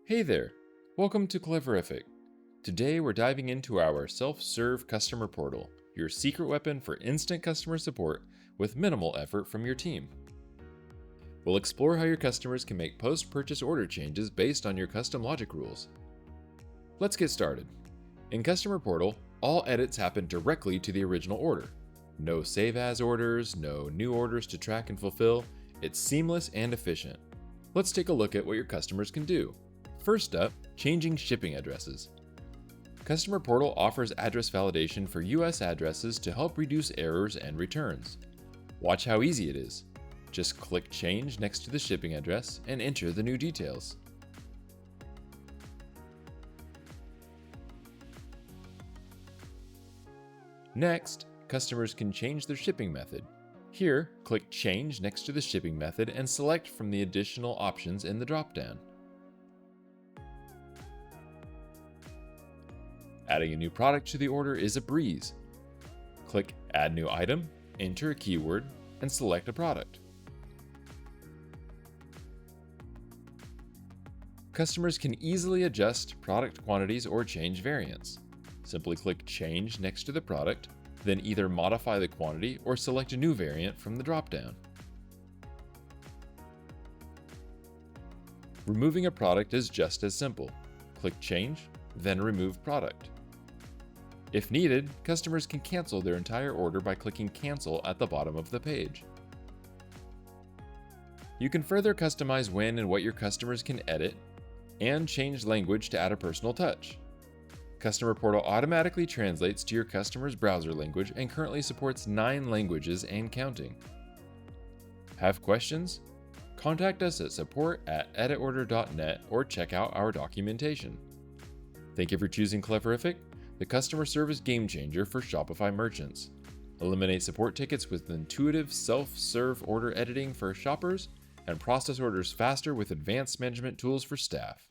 Hey there! Welcome to Cleverific. Today we're diving into our self-serve customer portal, your secret weapon for instant customer support with minimal effort from your team. We'll explore how your customers can make post-purchase order changes based on your custom logic rules. Let's get started. In Customer Portal, all edits happen directly to the original order. No save as orders, no new orders to track and fulfill. It's seamless and efficient. Let's take a look at what your customers can do. First up, changing shipping addresses. Customer Portal offers address validation for US addresses to help reduce errors and returns. Watch how easy it is. Just click Change next to the shipping address and enter the new details. Next, customers can change their shipping method. Here, click Change next to the shipping method and select from the additional options in the dropdown. Adding a new product to the order is a breeze. Click Add New Item, enter a keyword, and select a product. Customers can easily adjust product quantities or change variants. Simply click Change next to the product, then either modify the quantity or select a new variant from the dropdown. Removing a product is just as simple. Click Change, then remove product. If needed, customers can cancel their entire order by clicking Cancel at the bottom of the page. You can further customize when and what your customers can edit, and change language to add a personal touch. Customer Portal automatically translates to your customer's browser language and currently supports 9 languages and counting. Have questions? Contact us at support@editorder.net or check out our documentation. Thank you for choosing Cleverific, the customer service game changer for Shopify merchants. Eliminate support tickets with intuitive self-serve order editing for shoppers and process orders faster with advanced management tools for staff.